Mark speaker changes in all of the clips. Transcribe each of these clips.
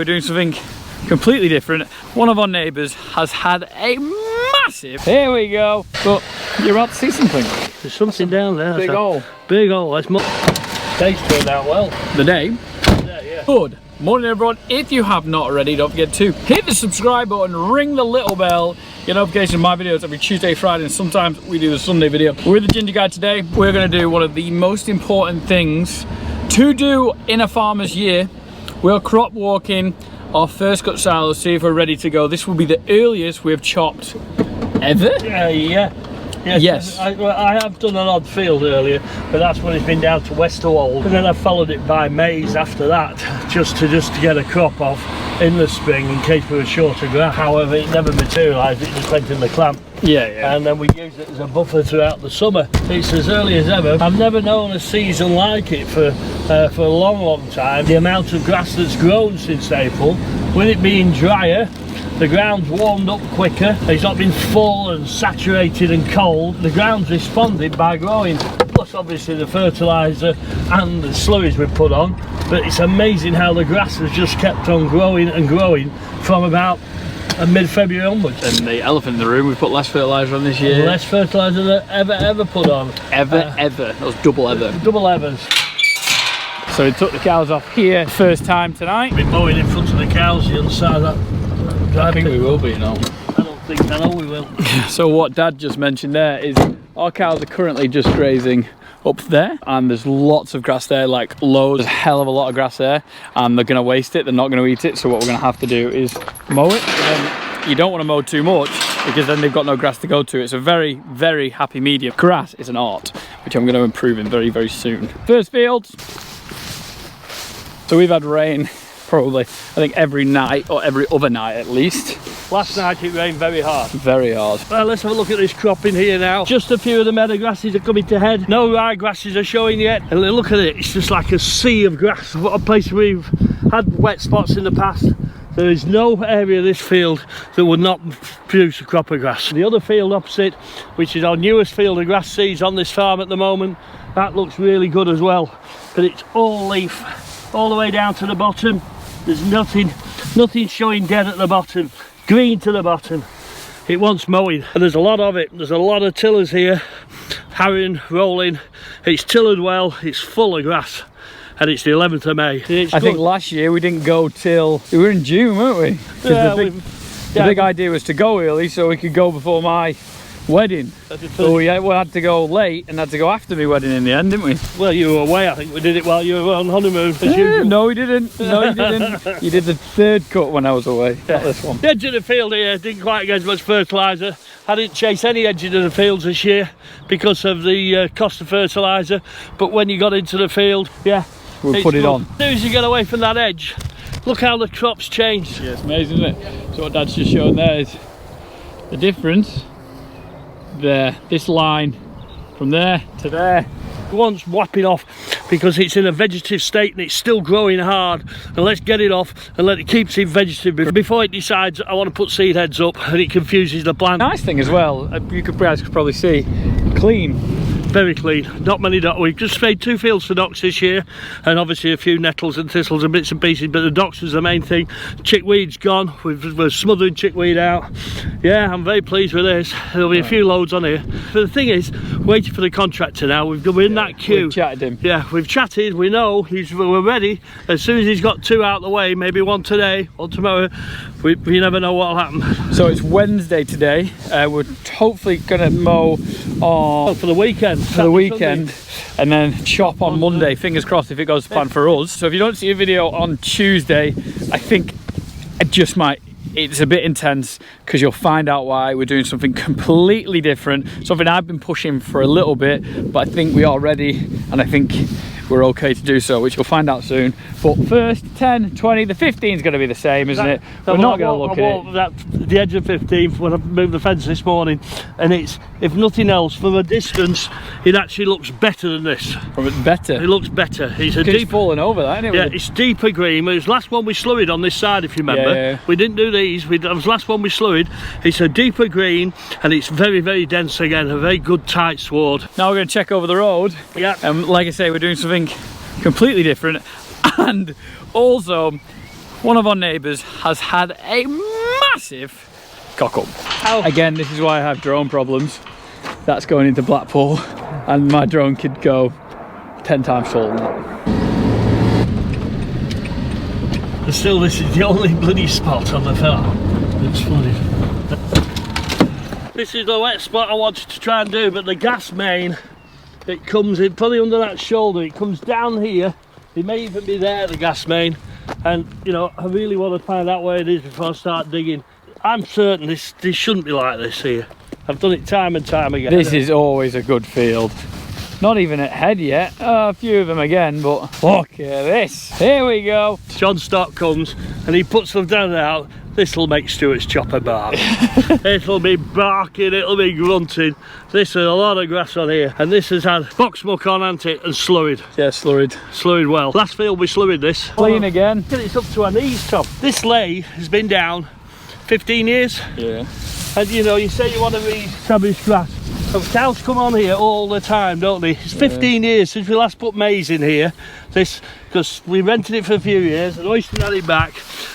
Speaker 1: We're doing something completely different. One of our neighbours has had a massive, here we go, but you're about to see something.
Speaker 2: There's something down there.
Speaker 1: Big hole.
Speaker 2: Big hole. Day's turned out well.
Speaker 1: The day?
Speaker 2: Yeah.
Speaker 1: Good morning everyone. If you have not already, don't forget to hit the subscribe button, ring the little bell, get notifications of my videos every Tuesday, Friday, and sometimes we do the Sunday video. We're with the Ginger Guy today. We're going to do one of the most important things to do in a farmer's year. We're crop walking our first cut silos, see if we're ready to go. This will be the earliest we've chopped ever.
Speaker 2: Yes. I have done an odd field earlier, but that's when it's been down to Westerwold, and then I followed it by maize after that, just to get a crop off in the spring in case we were short of grass. However, it never materialised, it just went in the clamp.
Speaker 1: Yeah.
Speaker 2: And then we used it as a buffer throughout the summer. It's as early as ever. I've never known a season like it for a long time. The amount of grass that's grown since April, with it being drier, the ground's warmed up quicker, it's not been full and saturated and cold. The ground's responded by growing, plus obviously the fertiliser and the slurries we put on. But it's amazing how the grass has just kept on growing and growing from about mid-February onwards.
Speaker 1: And the elephant in the room, we've put less fertiliser on this year.
Speaker 2: Less fertiliser than ever put on.
Speaker 1: Ever. That was double ever.
Speaker 2: Double evers.
Speaker 1: So we took the cows off here, first time tonight.
Speaker 2: We're mowing in front of the cows the other side of that.
Speaker 1: I think we will be, you know.
Speaker 2: I know we will.
Speaker 1: So what Dad just mentioned there is our cows are currently just grazing up there, and there's lots of grass there, like loads, a hell of a lot of grass there, and they're going to waste it, they're not going to eat it. So what we're going to have to do is mow it. And then you don't want to mow too much because then they've got no grass to go to. It's a very, very happy medium. Grass is an art, which I'm going to improve in very, very soon. First field. So we've had rain probably, I think, every night or every other night at least.
Speaker 2: Last night it rained very hard.
Speaker 1: Very hard.
Speaker 2: Well, let's have a look at this crop in here now. Just a few of the meadow grasses are coming to head. No rye grasses are showing yet. And look at it, it's just like a sea of grass. What a place we've had wet spots in the past. There is no area of this field that would not produce a crop of grass. The other field opposite, which is our newest field of grass seeds on this farm at the moment, that looks really good as well. But it's all leaf, all the way down to the bottom. There's nothing showing dead at the bottom. Green to the bottom. It wants mowing, and there's a lot of it. There's a lot of tillers here, harrowing, rolling. It's tillered well, it's full of grass, and it's the 11th of May.
Speaker 1: I think last year we didn't go till, we were in June, weren't we?
Speaker 2: Yeah,
Speaker 1: the big idea was to go early so we could go before my wedding. But we had to go late and had to go after my wedding in the end, didn't we?
Speaker 2: Well, you were away. I think we did it while you were on honeymoon.
Speaker 1: No, we didn't. No, you didn't. You did the third cut when I was away, not this one.
Speaker 2: The edge of the field here didn't quite get as much fertiliser. I didn't chase any edges of the fields this year because of the cost of fertiliser. But when you got into the field, yeah,
Speaker 1: we'll put it on.
Speaker 2: As soon as you get away from that edge, look how the crop's changed.
Speaker 1: Yeah, it's amazing, isn't it? So what Dad's just showing there is the difference. There, this line from there to there,
Speaker 2: one's whapping off because it's in a vegetative state and it's still growing hard, and let's get it off and let it keep its vegetative before it decides I want to put seed heads up and it confuses the plant.
Speaker 1: Nice thing as well, you guys could probably see, clean.
Speaker 2: Very clean, not many docks. We've just sprayed 2 fields for docks this year, and obviously a few nettles and thistles and bits and pieces, but the docks was the main thing. Chickweed's gone, we're smothering chickweed out. Yeah, I'm very pleased with this. There'll be a few loads on here. But the thing is, waiting for the contractor now. We're in that queue.
Speaker 1: We've chatted him.
Speaker 2: Yeah, we've chatted, we know, we're ready. As soon as he's got 2 out of the way, maybe one today or tomorrow, we never know what'll happen.
Speaker 1: So it's Wednesday today. We're hopefully gonna mow on
Speaker 2: for the weekend.
Speaker 1: For the weekend, and then chop on Monday. Fingers crossed if it goes to plan for us. So if you don't see a video on Tuesday, I think it just might. It's a bit intense because you'll find out why. We're doing something completely different, something I've been pushing for a little bit, but I think we are ready, and I think we're okay to do so, which you'll find out soon. But first, 10, 20, the 15 is going to be the same, isn't it? We're not going to look at it.
Speaker 2: The edge of 15 when I moved the fence this morning, and it's, if nothing else, from a distance, it actually looks better than this.
Speaker 1: Better?
Speaker 2: It looks better. It's a
Speaker 1: deep falling over that, isn't it?
Speaker 2: Yeah, it's deeper green. It was the last one we slurried on this side, if you remember.
Speaker 1: Yeah.
Speaker 2: We didn't do these. That was the last one we slurried. It's a deeper green, and it's very, very dense again. A very good tight sward.
Speaker 1: Now we're going to check over the road.
Speaker 2: Yeah.
Speaker 1: And like I say, we're doing something completely different, and also one of our neighbours has had a massive cock up. Oh. Again, this is why I have drone problems. That's going into Blackpool, and my drone could go 10 times taller than that.
Speaker 2: And still, this is the only bloody spot on the farm that's flooded. This is the wet spot I wanted to try and do, but the gas main, it comes in probably under that shoulder, it comes down here. It may even be there, the gas main, and you know, I really want to find out where it is before I start digging. I'm certain this shouldn't be like this here. I've done it time and time again.
Speaker 1: This is always a good field. Not even at head yet. A few of them again, but look at this. Here we go.
Speaker 2: John Stock comes and he puts them down and out. This'll make Stuart's chopper bark. It'll be barking, it'll be grunting. This is a lot of grass on here, and this has had box muck on, hasn't it, and slurried.
Speaker 1: Yeah, slurried.
Speaker 2: Slurried well. Last field we slurried this.
Speaker 1: Clean again.
Speaker 2: It's up to our knees, Tom. This lay has been down 15 years.
Speaker 1: Yeah.
Speaker 2: And you know, you say you want to re-establish grass. So cows come on here all the time, don't they? It's 15 years since we last put maize in here. This, because we rented it for a few years and Oyster had it back,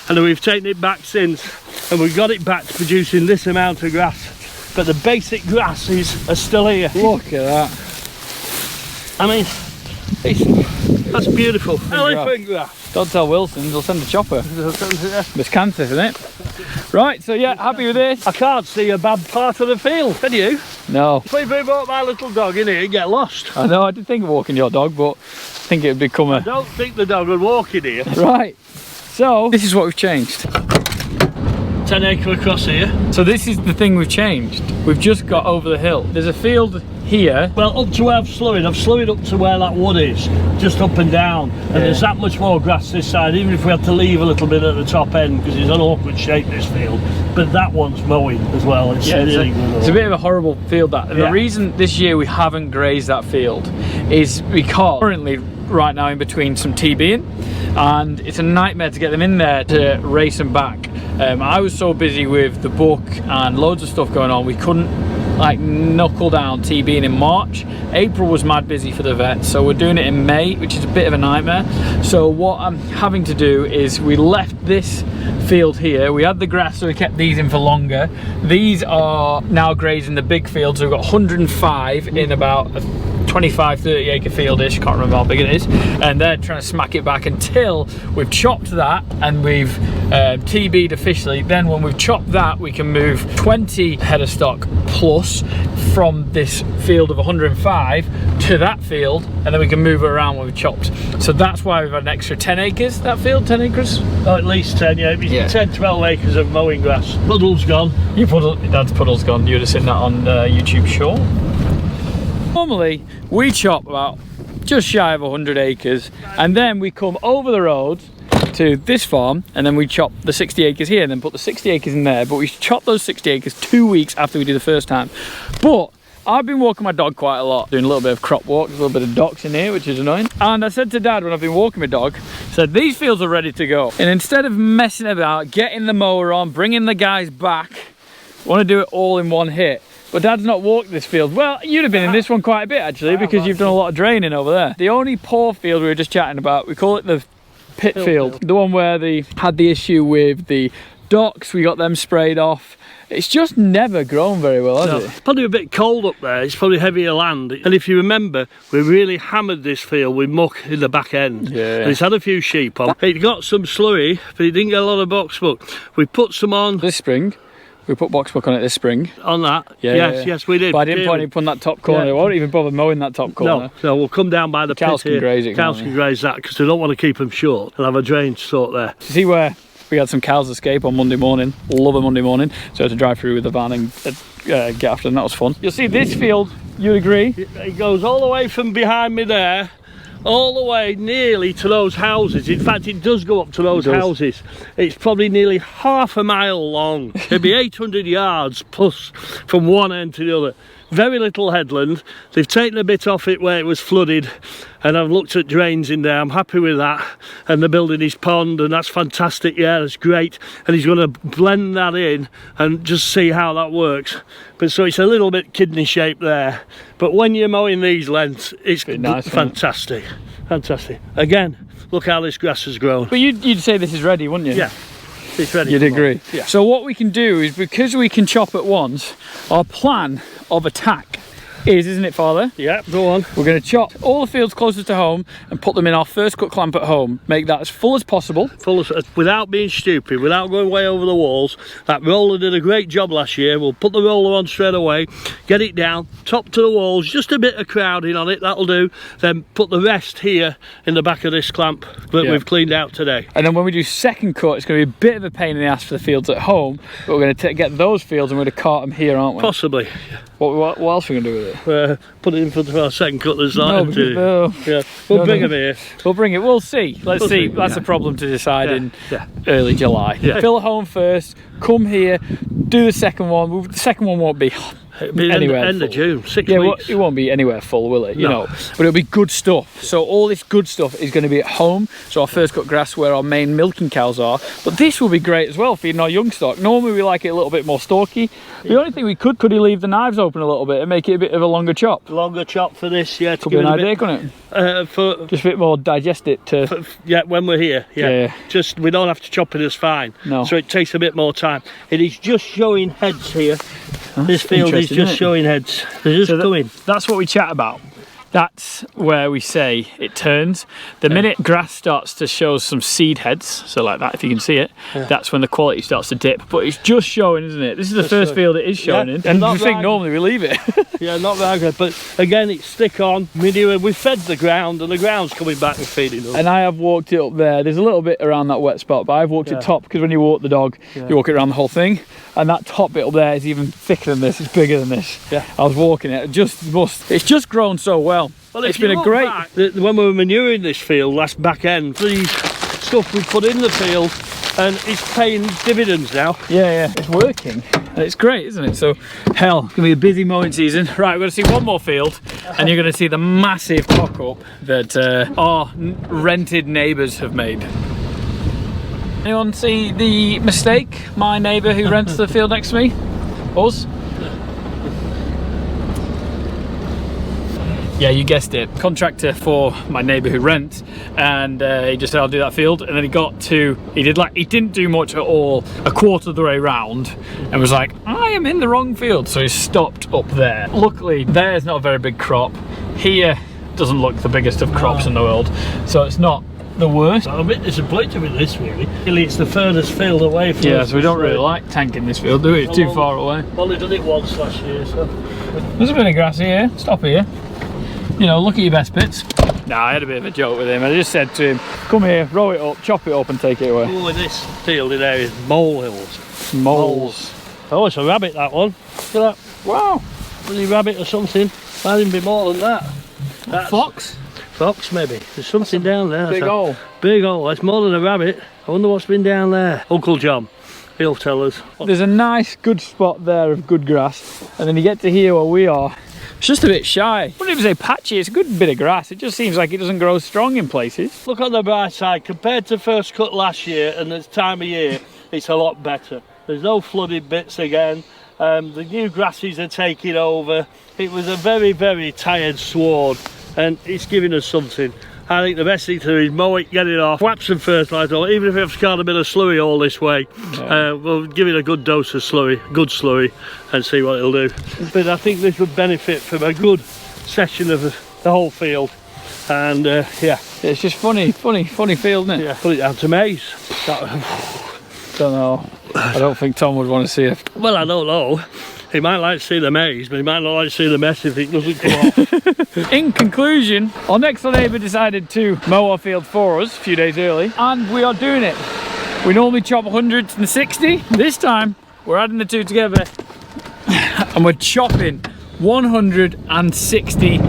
Speaker 2: and then we've taken it back since, and we've got it back to producing this amount of grass. But the basic grasses are still here.
Speaker 1: Look at that.
Speaker 2: I mean, that's beautiful. Elephant grass.
Speaker 1: Don't tell Wilson, they'll send a chopper. It's cancer, isn't it? Right, so yeah, happy with this.
Speaker 2: I can't see a bad part of the field, can you?
Speaker 1: No.
Speaker 2: If we brought my little dog in here, he'd get lost.
Speaker 1: I know, I did think of walking your dog, but I think it would become a...
Speaker 2: I don't think the dog would walk in here.
Speaker 1: Right, so this is what we've changed.
Speaker 2: 10 acre across here.
Speaker 1: So this is the thing we've changed. We've just got over the hill. There's a field here.
Speaker 2: Well, up to where I've slurried up to where that wood is, just up and down. And there's that much more grass this side, even if we had to leave a little bit at the top end, because it's an awkward shape, this field. But that one's mowing as well. It's really good.
Speaker 1: It's a bit of a horrible field, that. And the reason this year we haven't grazed that field is because currently, right now, in between some TBing, and it's a nightmare to get them in there to race them back. I was so busy with the book and loads of stuff going on, we couldn't like knuckle down TBing in March. April was mad busy for the vet, so we're doing it in May, which is a bit of a nightmare. So what I'm having to do is, we left this field here, we had the grass, so we kept these in for longer. These are now grazing the big field, so we've got 105 in about a 25-30 acre fieldish, can't remember how big it is, and they're trying to smack it back until we've chopped that and we've TB'd officially. Then when we've chopped that, we can move 20 head of stock plus from this field of 105 to that field, and then we can move it around when we've chopped. So that's why we've had an extra 10 acres, that field, 10 acres?
Speaker 2: Oh, at least 10, yeah. 10, 12 acres of mowing grass. Puddle's gone.
Speaker 1: Your dad's puddle's gone. You'd have seen that on YouTube, sure. Normally, we chop about just shy of 100 acres, and then we come over the road to this farm, and then we chop the 60 acres here, and then put the 60 acres in there. But we chop those 60 acres 2 weeks after we do the first time. But I've been walking my dog quite a lot, doing a little bit of crop walks, a little bit of docks in here, which is annoying. And I said to Dad when I've been walking my dog, I said, these fields are ready to go. And instead of messing about, getting the mower on, bringing the guys back, I want to do it all in one hit. But Dad's not walked this field. Well, you'd have been in this one quite a bit actually, because you've done a lot of draining over there. The only poor field we were just chatting about, we call it the pit field. The one where they had the issue with the docks, we got them sprayed off. It's just never grown very well, has it?
Speaker 2: Probably a bit cold up there, it's probably heavier land. And if you remember, we really hammered this field with muck in the back end. Yeah. And it's had a few sheep on. It got some slurry, but it didn't get a lot of box muck. We put some on
Speaker 1: this spring. We put box muck on it this spring.
Speaker 2: On that? Yes, we did.
Speaker 1: But I didn't put any on that top corner. I won't even bother mowing that top corner.
Speaker 2: No, we'll come down by the
Speaker 1: cows
Speaker 2: pit
Speaker 1: can graze it.
Speaker 2: Cows can graze that, because they don't want to keep them short. They'll have a drainage sort there.
Speaker 1: See where we had some cows escape on Monday morning. Love a Monday morning. So I had to drive through with the van and get after them. That was fun. You'll see this field, you'd agree?
Speaker 2: It goes all the way from behind me there, all the way nearly to those houses. In fact, it does go up to those houses. It's probably nearly half a mile long. It'd be 800 yards plus from one end to the other. Very little headland. They've taken a bit off it where it was flooded, and I've looked at drains in there. I'm happy with that. And they're building his pond, and that's fantastic. Yeah, that's great. And he's going to blend that in and just see how that works. But so it's a little bit kidney shaped there. But when you're mowing these lengths, it's nice, fantastic. Fantastic. Again, look how this grass has grown.
Speaker 1: But you'd say this is ready, wouldn't you?
Speaker 2: Yeah, it's ready.
Speaker 1: You'd agree.
Speaker 2: Yeah.
Speaker 1: So what we can do is, because we can chop at once, our plan of attack is, isn't it, Father?
Speaker 2: Yeah, go on.
Speaker 1: We're going to chop all the fields closest to home and put them in our first cut clamp at home. Make that as full as possible.
Speaker 2: Without being stupid, without going way over the walls. That roller did a great job last year. We'll put the roller on straight away, get it down, top to the walls, just a bit of crowding on it, that'll do. Then put the rest here in the back of this clamp that we've cleaned out today.
Speaker 1: And then when we do second cut, it's going to be a bit of a pain in the ass for the fields at home, but we're going to get those fields and we're going to cart them here, aren't we?
Speaker 2: Possibly.
Speaker 1: What else are we going to do with it?
Speaker 2: Put it in for our second cut that's
Speaker 1: No,
Speaker 2: we'll bring them here.
Speaker 1: We'll bring it. We'll see. Let's see. That's a problem to decide in early July. Fill at home first. Come here. Do the second one. The second one won't be anywhere
Speaker 2: end of June, 6
Speaker 1: weeks.
Speaker 2: weeks.
Speaker 1: It won't be anywhere full, will it? You
Speaker 2: No.
Speaker 1: know, but it'll be good stuff. So all this good stuff is going to be at home. So our first cut grass, where our main milking cows are. But this will be great as well, feeding our young stock. Normally we like it a little bit more stalky. The only thing we could he leave the knives open a little bit and make it a bit of a longer chop?
Speaker 2: Longer chop for this, yeah.
Speaker 1: Could be an idea, couldn't it? Just a bit more digest it to.
Speaker 2: When we're here, yeah. Just we don't have to chop it as fine.
Speaker 1: No.
Speaker 2: So it takes a bit more time. It is just showing heads here. This field is just showing heads. They're just coming.
Speaker 1: That's what we chat about. That's where we say it turns. The minute grass starts to show some seed heads, so like that, if you can see it, that's when the quality starts to dip. But it's just showing, isn't it? This is the first field it is showing in. And you think normally we leave it.
Speaker 2: Yeah, not very good. But again, it's stick on. We fed the ground and the ground's coming back and feeding us.
Speaker 1: And I have walked it up there. There's a little bit around that wet spot, but I've walked it top, because when you walk the dog, you walk it around the whole thing. And that top bit up there is even thicker than this. It's bigger than this. Yeah. I was walking it. It's just grown so well. Well, it's been a great.
Speaker 2: When we were manuring this field last back end, the stuff we put in the field, and it's paying dividends now.
Speaker 1: Yeah, it's working. And it's great, isn't it? So, hell, it's gonna be a busy mowing season. Right, we're gonna see one more field, and you're gonna see the massive cock up that our rented neighbours have made. Anyone see the mistake? My neighbour who rents the field next to me? Us? Yeah, you guessed it. Contractor for my neighbour who rents, and he just said I'll do that field, and then he didn't do much at all a quarter of the way round, and was like, I am in the wrong field, so he stopped up there. Luckily there's not a very big crop. Here doesn't look the biggest of crops in the world, so it's not the worst.
Speaker 2: I'm a bit disappointed with this, really. It's the furthest field away from us.
Speaker 1: Yeah, so we don't really like tanking this field, do we? It's too far away.
Speaker 2: Only done it once last year, so.
Speaker 1: There's a bit of grass here. Stop here. You know, look at your best bits. Nah, I had a bit of a joke with him. I just said to him, come here, roll it up, chop it up and take it away.
Speaker 2: Oh, in this field in there is molehills.
Speaker 1: Moles.
Speaker 2: Oh, it's a rabbit, that one. Look at that.
Speaker 1: Wow.
Speaker 2: Bloody rabbit or something. Might even be more than that.
Speaker 1: That's fox?
Speaker 2: Fox, maybe. There's something down there.
Speaker 1: Big hole.
Speaker 2: Big hole. That's more than a rabbit. I wonder what's been down there. Uncle John, he'll tell us.
Speaker 1: There's a nice, good spot there of good grass. And then you get to here where we are. It's just a bit shy. I wouldn't even say patchy, it's a good bit of grass. It just seems like it doesn't grow strong in places.
Speaker 2: Look on the bright side, compared to first cut last year and this time of year, it's a lot better. There's no flooded bits again. The new grasses are taking over. It was a very, very tired sward, and it's giving us something. I think the best thing to do is mow it, get it off, whap some fertiliser on, even if we have to cart a bit of slurry all this way. We'll give it a good dose of slurry, good slurry, and see what it'll do. But I think this would benefit from a good session of the whole field. And yeah.
Speaker 1: It's just funny field, isn't it?
Speaker 2: Yeah, put it down to maize.
Speaker 1: Don't know. I don't think Tom would want to see it.
Speaker 2: Well, I don't know. He might like to see the maize, but he might not like to see the mess if it doesn't come off.
Speaker 1: In conclusion, our next door neighbour decided to mow our field for us a few days early, and we are doing it. We normally chop 160. This time, we're adding the two together, and we're chopping 160,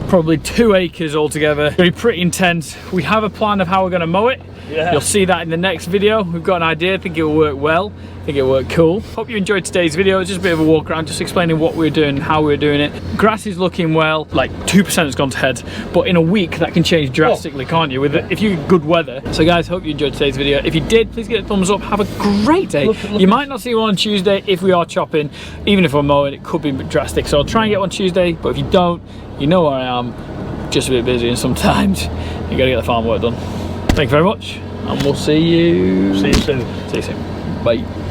Speaker 1: probably 2 acres altogether. It's going to be pretty intense. We have a plan of how we're going to mow it. Yeah. You'll see that in the next video. We've got an idea. I think it will work well. I think it'll work cool. Hope you enjoyed today's video. It's just a bit of a walk around, just explaining what we're doing, how we're doing it. Grass is looking well, like 2% has gone to head, but in a week that can change drastically, can't you? If you get good weather. So guys, hope you enjoyed today's video. If you did, please get a thumbs up. Have a great day. You might not see one on Tuesday if we are chopping. Even if we're mowing, it could be drastic. So I'll try and get one Tuesday, but if you don't, you know where I am. Just a bit busy, and sometimes you gotta get the farm work done. Thank you very much, and we'll see you
Speaker 2: See you soon.
Speaker 1: See you soon. Bye.